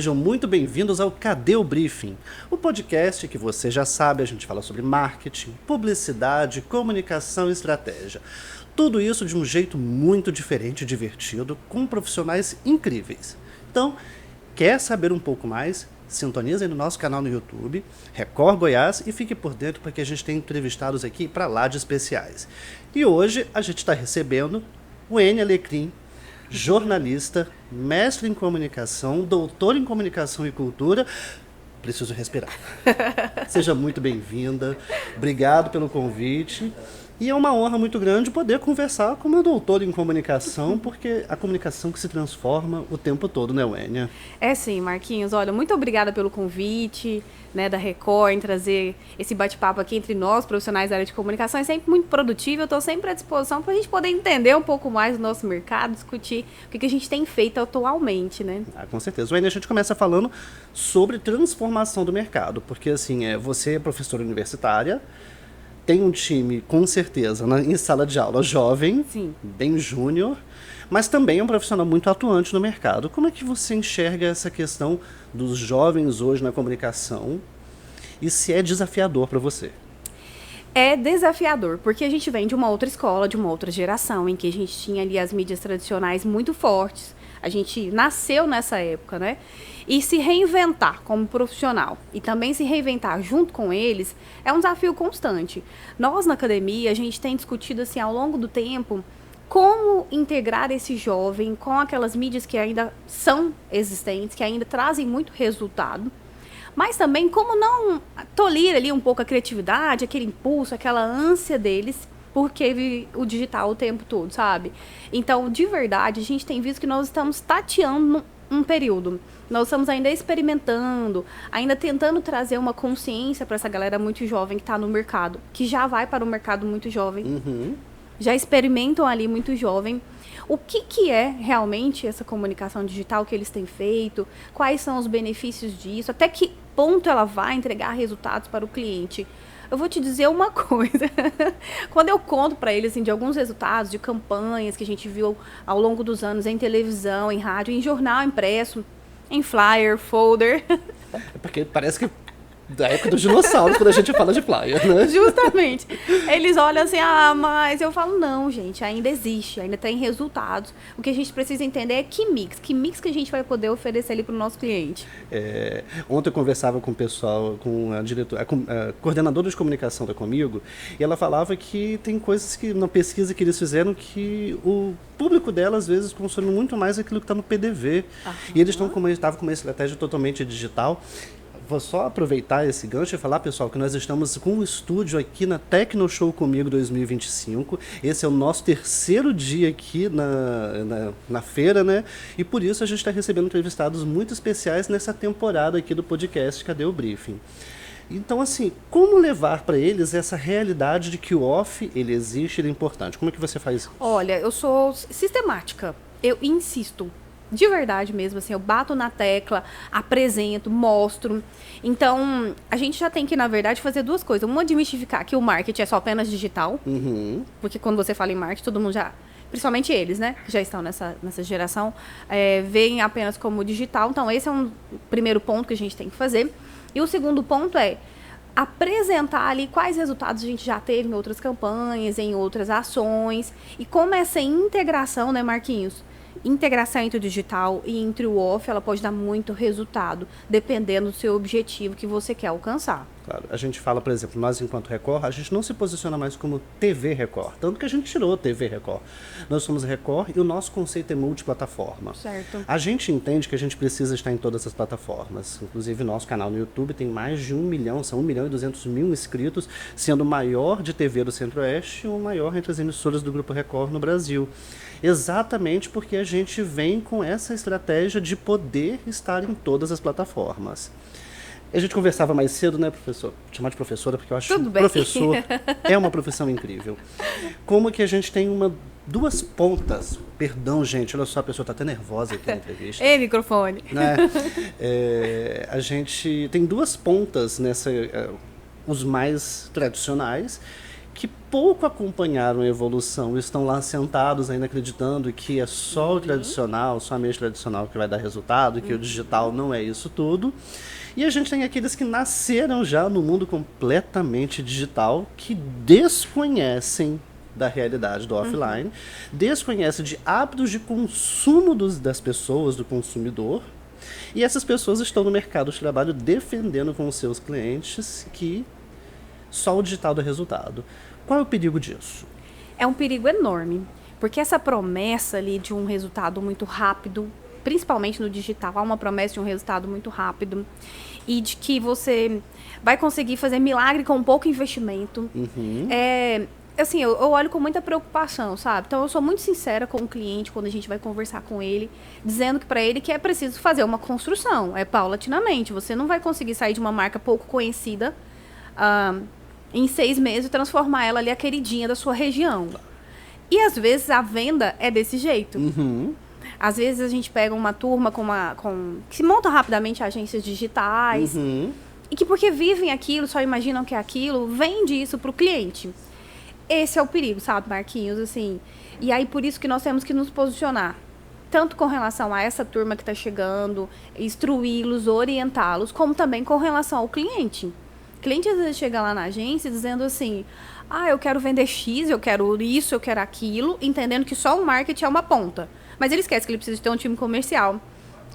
Sejam muito bem-vindos ao Cadê o Briefing? O podcast que você já sabe, a gente fala sobre marketing, publicidade, comunicação e estratégia. Tudo isso de um jeito muito diferente e divertido, com profissionais incríveis. Então, quer saber um pouco mais? Sintonize aí no nosso canal no YouTube, Record Goiás, e fique por dentro porque a gente tem entrevistados aqui para lá de especiais. E hoje a gente está recebendo o Enia Alecrim, jornalista, mestre em comunicação, doutor em comunicação e cultura. Preciso respirar. Seja muito bem-vinda. Obrigado pelo convite. E é uma honra muito grande poder conversar com uma doutora em comunicação, porque a comunicação que se transforma o tempo todo, né, Wênia? É sim, Marquinhos. Olha, muito obrigada pelo convite, né, da Record, em trazer esse bate-papo aqui entre nós, profissionais da área de comunicação. É sempre muito produtivo. Eu estou sempre à disposição para a gente poder entender um pouco mais do nosso mercado, discutir o que a gente tem feito atualmente, né? Com certeza. Wênia, a gente começa falando sobre transformação do mercado, porque assim, você é professora universitária, tem um time, com certeza, em sala de aula jovem, Sim. bem júnior, mas também é um profissional muito atuante no mercado. Como é que você enxerga essa questão dos jovens hoje na comunicação e se é desafiador para você? É desafiador, porque a gente vem de uma outra escola, de uma outra geração, em que a gente tinha ali as mídias tradicionais muito fortes. A gente nasceu nessa época, né? E se reinventar como profissional e também se reinventar junto com eles é um desafio constante. Nós, na academia, a gente tem discutido assim ao longo do tempo como integrar esse jovem com aquelas mídias que ainda são existentes, que ainda trazem muito resultado, mas também como não tolir ali um pouco a criatividade, aquele impulso, aquela ânsia deles, porque o digital o tempo todo, sabe? Então, de verdade, a gente tem visto que nós estamos tateando um período. Nós estamos ainda experimentando, ainda tentando trazer uma consciência para essa galera muito jovem que está no mercado, que já vai para o mercado muito jovem, já experimentam ali muito jovem. O que é realmente essa comunicação digital que eles têm feito? Quais são os benefícios disso? Até que ponto ela vai entregar resultados para o cliente? Eu vou te dizer uma coisa. Quando eu conto para eles assim, de alguns resultados, de campanhas que a gente viu ao longo dos anos em televisão, em rádio, em jornal impresso, em flyer, folder. É porque parece que da época dos dinossauros, quando a gente fala de flyer, né? Justamente. Eles olham assim, mas eu falo, não, gente, ainda existe, ainda tem resultados. O que a gente precisa entender é que mix que a gente vai poder oferecer ali para o nosso cliente. Ontem eu conversava com o pessoal, com a coordenadora de comunicação da Comigo, e ela falava que tem coisas que, na pesquisa que eles fizeram, que o público dela, às vezes, consome muito mais aquilo que está no PDV. E eles estavam com uma estratégia totalmente digital. Vou só aproveitar esse gancho e falar, pessoal, que nós estamos com um estúdio aqui na Tecno Show Comigo 2025. Esse é o nosso terceiro dia aqui na feira, né? E por isso a gente está recebendo entrevistados muito especiais nessa temporada aqui do podcast Cadê o Briefing? Então, assim, como levar para eles essa realidade de que o off, ele existe, ele é importante? Como é que você faz isso? Olha, eu sou sistemática. Eu insisto. De verdade mesmo, assim, eu bato na tecla, apresento, mostro. Então, a gente já tem que, na verdade, fazer duas coisas. Uma, desmistificar que o marketing é só apenas digital. Porque quando você fala em marketing, todo mundo já... Principalmente eles, né? Que já estão nessa geração. Veem apenas como digital. Então, esse é um primeiro ponto que a gente tem que fazer. E o segundo ponto é apresentar ali quais resultados a gente já teve em outras campanhas, em outras ações. E como essa integração, né, Marquinhos? Integração entre o digital e entre o off, ela pode dar muito resultado, dependendo do seu objetivo que você quer alcançar. Claro, a gente fala, por exemplo, nós enquanto Record, a gente não se posiciona mais como TV Record, tanto que a gente tirou TV Record. Nós somos Record e o nosso conceito é multiplataforma. Certo. A gente entende que a gente precisa estar em todas as plataformas, inclusive nosso canal no YouTube tem mais de 1 milhão, são 1.200.000 inscritos, sendo o maior de TV do Centro-Oeste e o maior entre as emissoras do Grupo Record no Brasil. Exatamente porque a gente vem com essa estratégia de poder estar em todas as plataformas. A gente conversava mais cedo, né, professor? Vou chamar de professora porque eu acho que professor é uma profissão incrível. Como que a gente tem duas pontas. Perdão, gente, olha só, a pessoa está até nervosa aqui na entrevista. Ei, microfone. Né? A gente tem duas pontas nessa, os mais tradicionais, que pouco acompanharam a evolução, estão lá sentados ainda acreditando que é só o tradicional, só a mídia tradicional que vai dar resultado, e que o digital não é isso tudo. E a gente tem aqueles que nasceram já no mundo completamente digital, que desconhecem da realidade do offline, desconhecem de hábitos de consumo das pessoas, do consumidor, e essas pessoas estão no mercado de trabalho defendendo com os seus clientes que só o digital dá resultado. Qual é o perigo disso? É um perigo enorme, porque essa promessa ali de um resultado muito rápido, principalmente no digital, há uma promessa de um resultado muito rápido e de que você vai conseguir fazer milagre com pouco investimento. Assim, eu olho com muita preocupação, sabe? Então, eu sou muito sincera com o cliente quando a gente vai conversar com ele, dizendo que para ele que é preciso fazer uma construção, paulatinamente. Você não vai conseguir sair de uma marca pouco conhecida em 6 meses e transformar ela ali a queridinha da sua região. E, às vezes, a venda é desse jeito. Às vezes, a gente pega uma turma que se monta rapidamente agências digitais e que, porque vivem aquilo, só imaginam que é aquilo, vende isso para o cliente. Esse é o perigo, sabe, Marquinhos, assim. E aí, por isso que nós temos que nos posicionar. Tanto com relação a essa turma que está chegando, instruí-los, orientá-los, como também com relação ao cliente. O cliente, às vezes, chega lá na agência dizendo assim, eu quero vender X, eu quero isso, eu quero aquilo, entendendo que só o marketing é uma ponta. Mas ele esquece que ele precisa ter um time comercial.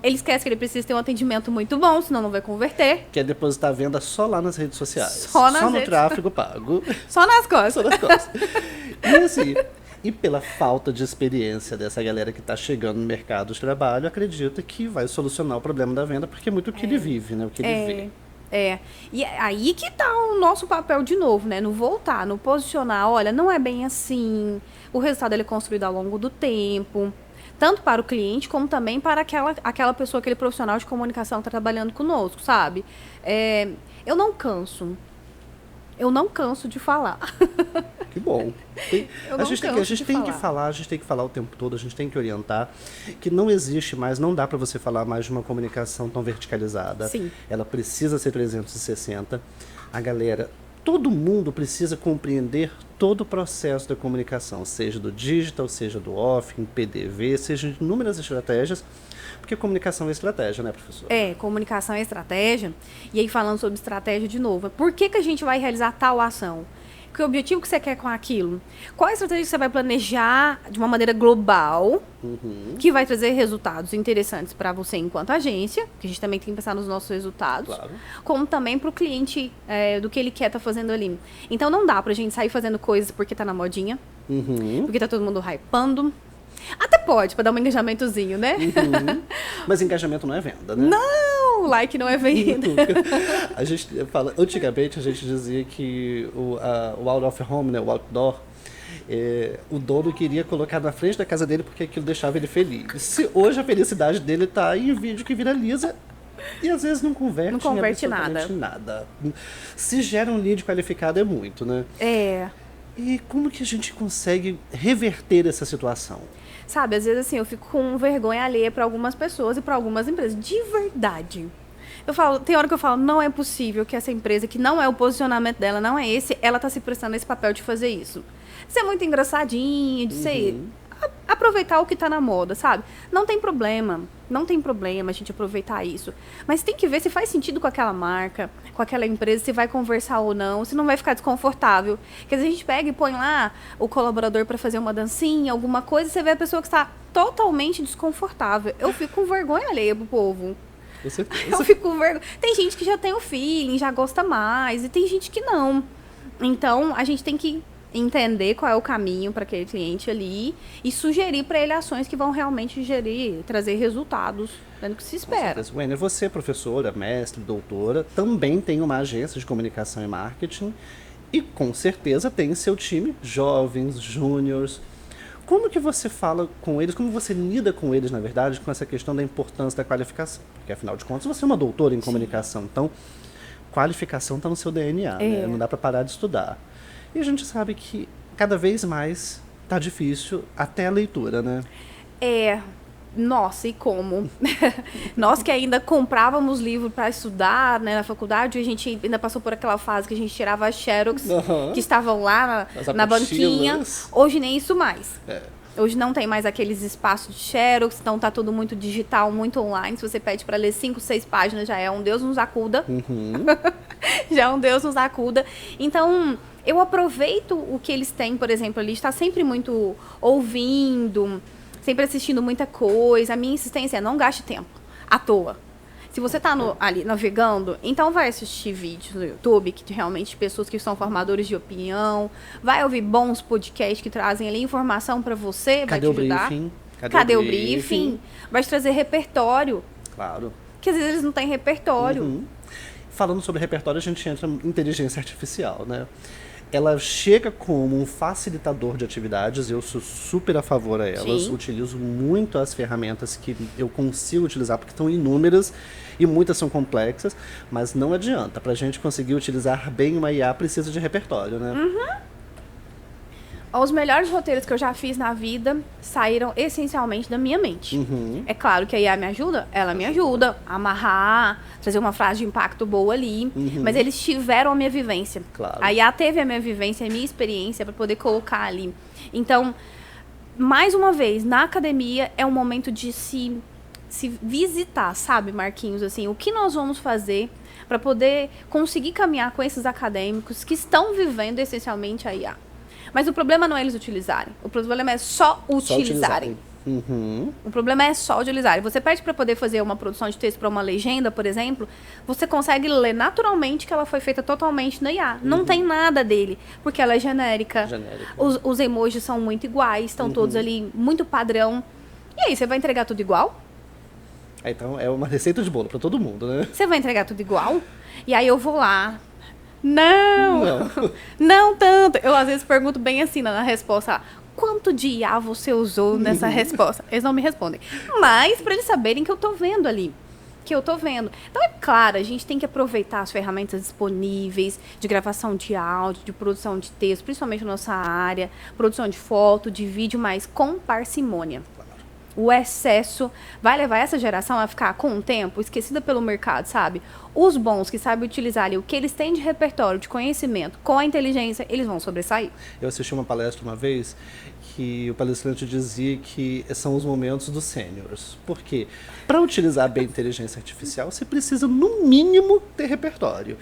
Ele esquece que ele precisa ter um atendimento muito bom, senão não vai converter. Quer depositar a venda só lá nas redes sociais. Só no tráfego pago. Só nas costas. Só nas costas. E assim, e pela falta de experiência dessa galera que está chegando no mercado de trabalho, acredita que vai solucionar o problema da venda, porque é muito o que ele vive, né? O que ele vê. E aí que tá o nosso papel de novo, né? No voltar, no posicionar. Olha, não é bem assim. O resultado ele é construído ao longo do tempo. Tanto para o cliente, como também para aquela pessoa, aquele profissional de comunicação que está trabalhando conosco, sabe? Eu não canso de falar. Que bom. A gente tem que falar o tempo todo, a gente tem que orientar que não existe mais, não dá para você falar mais de uma comunicação tão verticalizada. Sim. Ela precisa ser 360. A galera, todo mundo precisa compreender todo o processo da comunicação, seja do digital, seja do off, em PDV, seja de inúmeras estratégias, porque comunicação é estratégia, né, professor? Comunicação é estratégia. E aí, falando sobre estratégia de novo, por que a gente vai realizar tal ação? Que objetivo que você quer com aquilo? Qual a estratégia que você vai planejar de uma maneira global, que vai trazer resultados interessantes para você enquanto agência, que a gente também tem que pensar nos nossos resultados, claro, como também para o cliente, do que ele quer estar fazendo ali. Então, não dá para a gente sair fazendo coisas porque tá na modinha, porque tá todo mundo hypando. Até pode, para dar um engajamentozinho, né? Mas engajamento não é venda, né? Não, like não é venda. A gente fala, antigamente a gente dizia que o out of home, né, o outdoor, o dono queria colocar na frente da casa dele porque aquilo deixava ele feliz. Hoje a felicidade dele está em vídeo que viraliza e às vezes não converte em nada. Se gera um lead qualificado é muito, né? E como que a gente consegue reverter essa situação? Sabe, às vezes assim, eu fico com vergonha alheia para algumas pessoas e para algumas empresas. De verdade. Tem hora que eu falo, não é possível que essa empresa, que não é o posicionamento dela, não é esse, ela tá se prestando esse papel de fazer isso. Isso é muito engraçadinho, de ser... aproveitar o que tá na moda, sabe? Não tem problema a gente aproveitar isso. Mas tem que ver se faz sentido com aquela marca, com aquela empresa, se vai conversar ou não, se não vai ficar desconfortável. Porque às vezes a gente pega e põe lá o colaborador para fazer uma dancinha, alguma coisa, e você vê a pessoa que está totalmente desconfortável. Eu fico com vergonha alheia pro povo. Com certeza. Eu fico com vergonha. Tem gente que já tem o feeling, já gosta mais, e tem gente que não. Então, a gente tem que entender qual é o caminho para aquele cliente ali e sugerir para ele ações que vão realmente trazer resultados, dando que se espera. Wênia, você, professora, mestre, doutora, também tem uma agência de comunicação e marketing e com certeza tem seu time, jovens, júniores. Como que você fala com eles, como você lida com eles, na verdade, com essa questão da importância da qualificação? Porque, afinal de contas, você é uma doutora em comunicação, então qualificação está no seu DNA, né? Não dá para parar de estudar. E a gente sabe que cada vez mais tá difícil até a leitura, né? Nossa, e como? Nós que ainda comprávamos livro para estudar, né, na faculdade, a gente ainda passou por aquela fase que a gente tirava as xerox que estavam lá na banquinha. Hoje nem isso mais. Hoje não tem mais aqueles espaços de xerox, então tá tudo muito digital, muito online. Se você pede para ler 5, 6 páginas, já é um Deus nos acuda. Já é um Deus nos acuda. Então, eu aproveito o que eles têm, por exemplo, ali, está sempre muito ouvindo, sempre assistindo muita coisa. A minha insistência é não gaste tempo à toa. Se você está ali navegando, então vai assistir vídeos no YouTube, que realmente pessoas que são formadores de opinião, vai ouvir bons podcasts que trazem ali informação para você, vai te ajudar. Cadê o briefing? Vai te trazer repertório. Claro. Que às vezes eles não têm repertório. Falando sobre repertório, a gente entra em inteligência artificial, né? Ela chega como um facilitador de atividades, eu sou super a favor a elas, utilizo muito as ferramentas que eu consigo utilizar, porque estão inúmeras e muitas são complexas, mas não adianta, para a gente conseguir utilizar bem uma IA precisa de repertório, né? Os melhores roteiros que eu já fiz na vida saíram essencialmente da minha mente. É claro que a IA me ajuda, ela me ajuda a amarrar, trazer uma frase de impacto boa ali, mas eles tiveram a minha vivência. Claro. A IA teve a minha vivência, a minha experiência para poder colocar ali. Então, mais uma vez, na academia é um momento de se visitar, sabe, Marquinhos? Assim, o que nós vamos fazer para poder conseguir caminhar com esses acadêmicos que estão vivendo essencialmente a IA. Mas o problema não é eles utilizarem. O problema é só utilizarem. O problema é só utilizarem. Você pede para poder fazer uma produção de texto para uma legenda, por exemplo, você consegue ler naturalmente que ela foi feita totalmente na IA. Não tem nada dele, porque ela é genérica. Os emojis são muito iguais, estão todos ali muito padrão. E aí, você vai entregar tudo igual? Então, é uma receita de bolo para todo mundo, né? Você vai entregar tudo igual? E aí eu vou lá... Não tanto. Eu às vezes pergunto bem assim na resposta, quanto de IA você usou nessa resposta? Eles não me respondem. Mas para eles saberem que eu tô vendo ali. Então, é claro, a gente tem que aproveitar as ferramentas disponíveis de gravação de áudio, de produção de texto, principalmente na nossa área, produção de foto, de vídeo, mas com parcimônia. O excesso vai levar essa geração a ficar, com o tempo, esquecida pelo mercado, sabe? Os bons que sabem utilizar ali o que eles têm de repertório, de conhecimento, com a inteligência, eles vão sobressair. Eu assisti uma palestra uma vez que o palestrante dizia que são os momentos dos sêniores. Por quê? Para utilizar bem a inteligência artificial, você precisa, no mínimo, ter repertório.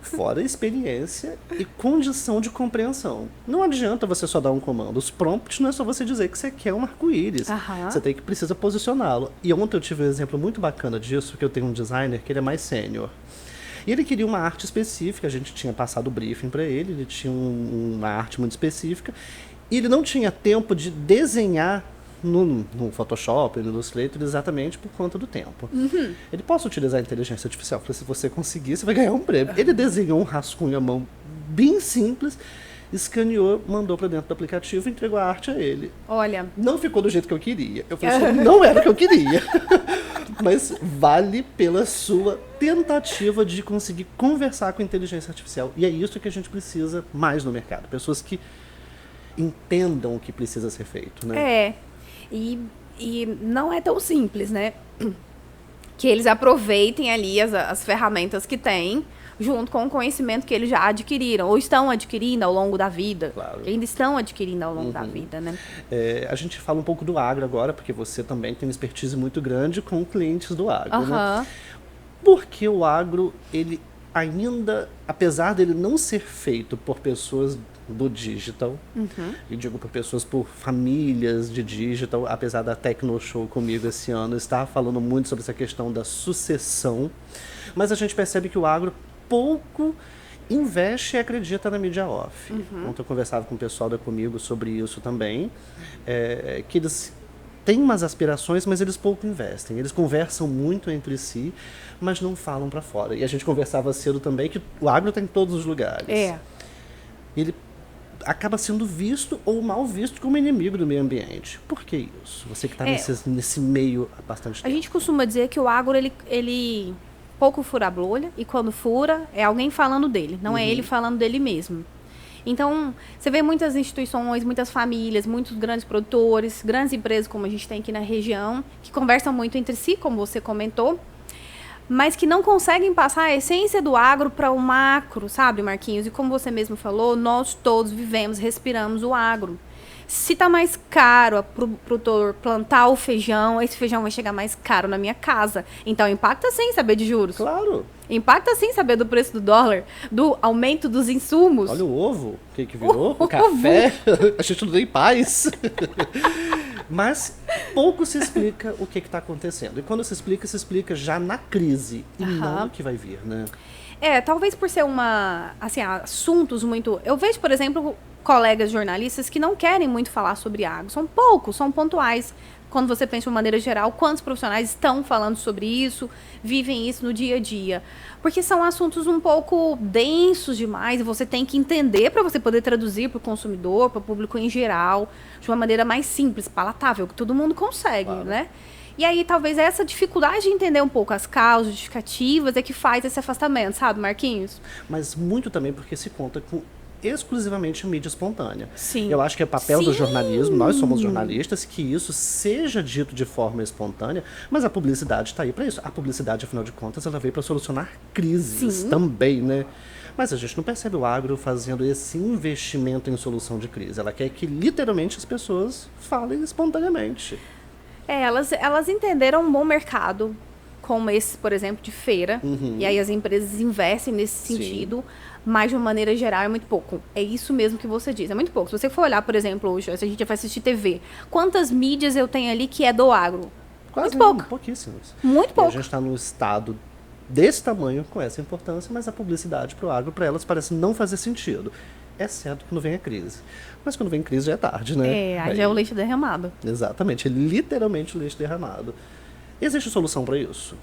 Fora experiência e condição de compreensão. Não adianta você só dar um comando. Os prompts não é só você dizer que você quer um arco-íris. Você precisa posicioná-lo. E ontem eu tive um exemplo muito bacana disso, que eu tenho um designer que ele é mais sênior. E ele queria uma arte específica, a gente tinha passado o briefing para ele tinha uma arte muito específica, e ele não tinha tempo de desenhar no Photoshop, no Illustrator, exatamente por conta do tempo. Ele pode utilizar a inteligência artificial, porque se você conseguir, você vai ganhar um prêmio. Ele desenhou um rascunho à mão bem simples, escaneou, mandou para dentro do aplicativo e entregou a arte a ele. Olha... Não ficou do jeito que eu queria. Eu falei assim, não era o que eu queria. Mas vale pela sua tentativa de conseguir conversar com a inteligência artificial. E é isso que a gente precisa mais no mercado. Pessoas que entendam o que precisa ser feito, né? E não é tão simples, né? Que eles aproveitem ali as ferramentas que têm, junto com o conhecimento que eles já adquiriram, ou estão adquirindo ao longo da vida. Claro. Ainda estão adquirindo ao longo da vida, né? A gente fala um pouco do agro agora, porque você também tem uma expertise muito grande com clientes do agro, né? Porque o agro, ele ainda, apesar dele não ser feito por pessoas do digital, e digo por pessoas, por famílias de digital, apesar da Tecno Show comigo esse ano estar falando muito sobre essa questão da sucessão, mas a gente percebe que o agro pouco investe e acredita na mídia off. Ontem eu conversava com o pessoal da Comigo sobre isso também, que eles têm umas aspirações, mas eles pouco investem. Eles conversam muito entre si, mas não falam para fora. E a gente conversava cedo também que o agro está em todos os lugares. Ele acaba sendo visto ou mal visto como inimigo do meio ambiente. Por que isso? Você que está nesse meio há bastante tempo. A gente costuma dizer que o agro, ele pouco fura a bolha, e quando fura, é alguém falando dele, não é ele falando dele mesmo. Então, você vê muitas instituições, muitas famílias, muitos grandes produtores, grandes empresas, como a gente tem aqui na região, que conversam muito entre si, como você comentou, mas que não conseguem passar a essência do agro para o macro, sabe, Marquinhos? E como você mesmo falou, nós todos vivemos, respiramos o agro. Se está mais caro para o produtor plantar o feijão, esse feijão vai chegar mais caro na minha casa. Então, impacta sim saber de juros. Claro. Impacta sim saber do preço do dólar, do aumento dos insumos. Olha o ovo, o que virou? O café, a gente não tem paz. Mas pouco se explica o que está acontecendo. E quando se explica já na crise e não no que vai vir, né? Talvez por ser assuntos muito... Eu vejo, por exemplo, colegas jornalistas que não querem muito falar sobre agro. São poucos, são pontuais. Quando você pensa de uma maneira geral, quantos profissionais estão falando sobre isso, vivem isso no dia a dia? Porque são assuntos um pouco densos demais e você tem que entender para você poder traduzir para o consumidor, para o público em geral, de uma maneira mais simples, palatável, que todo mundo consegue, claro, né? E aí, talvez essa dificuldade de entender um pouco as causas justificativas é que faz esse afastamento, sabe, Marquinhos? Mas muito também porque se conta com exclusivamente mídia espontânea. Sim. Eu acho que é papel do jornalismo, nós somos jornalistas, que isso seja dito de forma espontânea, mas a publicidade está aí para isso. A publicidade, afinal de contas, ela veio para solucionar crises também, né? Mas a gente não percebe o agro fazendo esse investimento em solução de crise. Ela quer que, literalmente, as pessoas falem espontaneamente. Elas entenderam um bom mercado, como esse, por exemplo, de feira, e aí as empresas investem nesse sentido, mas de uma maneira geral é muito pouco. É isso mesmo que você diz, é muito pouco. Se você for olhar, por exemplo, hoje, se a gente vai assistir TV, quantas mídias eu tenho ali que é do agro? Quase muito pouco. Pouquíssimas. Muito pouco. E a gente está num estado desse tamanho, com essa importância, mas a publicidade para o agro, para elas, parece não fazer sentido. Exceto quando vem a crise. Mas quando vem a crise já é tarde, né? Aí já é o leite derramado. Exatamente, é literalmente o leite derramado. Existe solução para isso?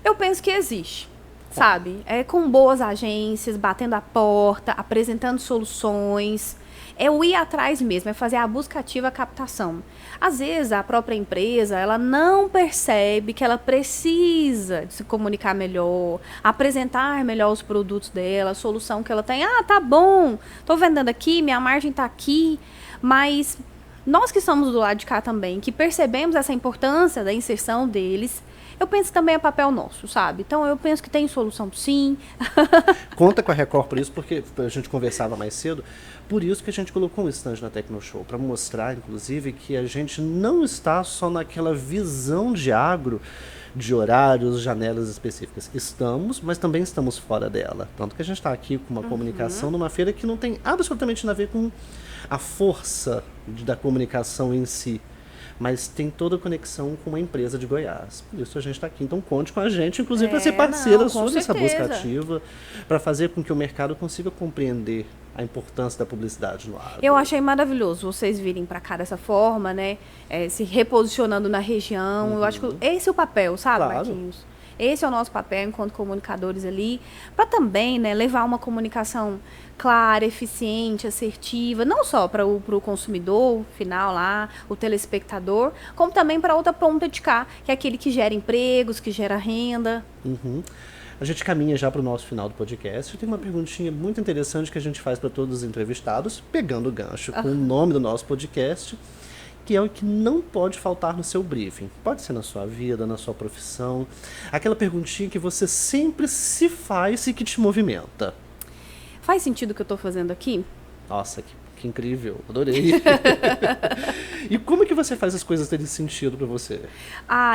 Eu penso que existe, sabe? Com boas agências, batendo a porta, apresentando soluções. É o ir atrás mesmo, é fazer a busca ativa, a captação. Às vezes, a própria empresa, ela não percebe que ela precisa de se comunicar melhor, apresentar melhor os produtos dela, a solução que ela tem. Tá bom, tô vendendo aqui, minha margem tá aqui, mas nós que estamos do lado de cá também, que percebemos essa importância da inserção deles, eu penso que também é papel nosso, sabe? Então, eu penso que tem solução sim. Conta com a Record por isso, porque a gente conversava mais cedo, por isso que a gente colocou um stand na Tecnoshow, para mostrar, inclusive, que a gente não está só naquela visão de agro, de horários, janelas específicas. Estamos, mas também estamos fora dela. Tanto que a gente está aqui com uma comunicação numa feira que não tem absolutamente nada a ver com a força da comunicação em si, mas tem toda a conexão com uma empresa de Goiás. Por isso a gente está aqui. Então conte com a gente, inclusive para ser parceira sua dessa busca ativa, para fazer com que o mercado consiga compreender a importância da publicidade no agro. Eu achei maravilhoso vocês virem para cá dessa forma, né? Se reposicionando na região. Eu acho que esse é o papel, sabe, Marquinhos? Esse é o nosso papel enquanto comunicadores ali, para também, né, levar uma comunicação clara, eficiente, assertiva, não só para o consumidor final lá, o telespectador, como também para outra ponta de cá, que é aquele que gera empregos, que gera renda. A gente caminha já para o nosso final do podcast. Tem uma perguntinha muito interessante que a gente faz para todos os entrevistados, pegando o gancho com o nome do nosso podcast, que é o que não pode faltar no seu briefing. Pode ser na sua vida, na sua profissão. Aquela perguntinha que você sempre se faz e que te movimenta. Faz sentido o que eu estou fazendo aqui? Nossa, que incrível. Adorei. E como que você faz as coisas terem sentido para você?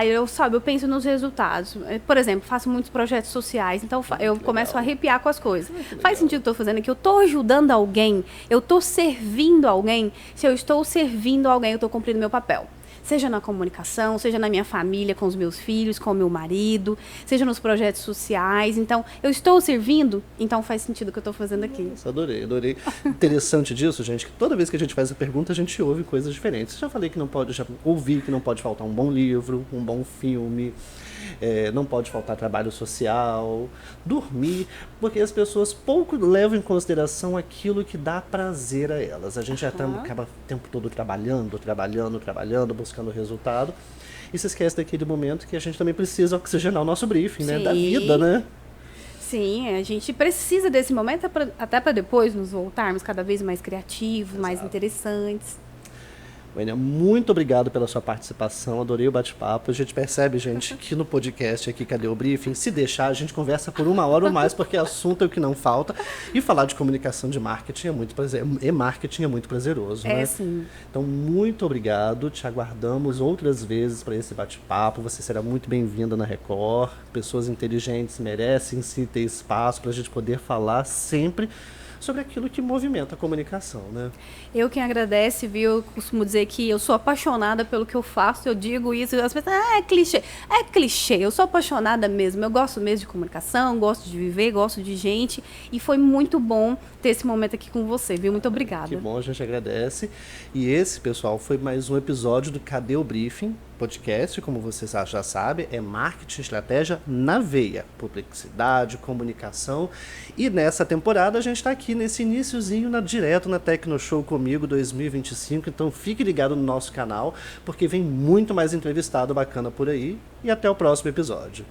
Eu penso nos resultados. Por exemplo, faço muitos projetos sociais, então eu começo a arrepiar com as coisas. Faz sentido o que eu estou fazendo aqui? Eu estou ajudando alguém? Eu estou servindo alguém? Se eu estou servindo alguém, eu estou cumprindo meu papel. Seja na comunicação, seja na minha família, com os meus filhos, com o meu marido, seja nos projetos sociais. Então, eu estou servindo, então faz sentido o que eu estou fazendo aqui. Nossa, adorei. Interessante disso, gente, que toda vez que a gente faz a pergunta, a gente ouve coisas diferentes. Já ouvi que não pode faltar um bom livro, um bom filme, não pode faltar trabalho social, dormir, porque as pessoas pouco levam em consideração aquilo que dá prazer a elas. A gente já acaba o tempo todo trabalhando, buscando resultado, e se esquece daquele momento que a gente também precisa oxigenar o nosso briefing, né? Da vida, né? Sim, a gente precisa desse momento até para depois nos voltarmos cada vez mais criativos, mais interessantes. Wênia, muito obrigado pela sua participação, adorei o bate-papo. A gente percebe, gente, que no podcast aqui, Cadê o Briefing? Se deixar, a gente conversa por 1 hora ou mais, porque assunto é o que não falta. E falar de comunicação de marketing é muito marketing é muito prazeroso, né? Sim. Então, muito obrigado. Te aguardamos outras vezes para esse bate-papo. Você será muito bem-vinda na Record. Pessoas inteligentes merecem sim ter espaço para a gente poder falar sempre sobre aquilo que movimenta a comunicação, né? Eu quem agradece, viu? Eu costumo dizer que eu sou apaixonada pelo que eu faço, eu digo isso, e as pessoas, é clichê. É clichê, eu sou apaixonada mesmo, eu gosto mesmo de comunicação, gosto de viver, gosto de gente, e foi muito bom ter esse momento aqui com você, viu? Muito obrigada. Que bom, a gente agradece. E esse, pessoal, foi mais um episódio do Cadê o Briefing? Podcast, como vocês já sabem, é marketing estratégia na veia, publicidade, comunicação. E nessa temporada a gente está aqui nesse iniciozinho direto na Tecnoshow comigo 2025. Então fique ligado no nosso canal, porque vem muito mais entrevistado bacana por aí. E até o próximo episódio.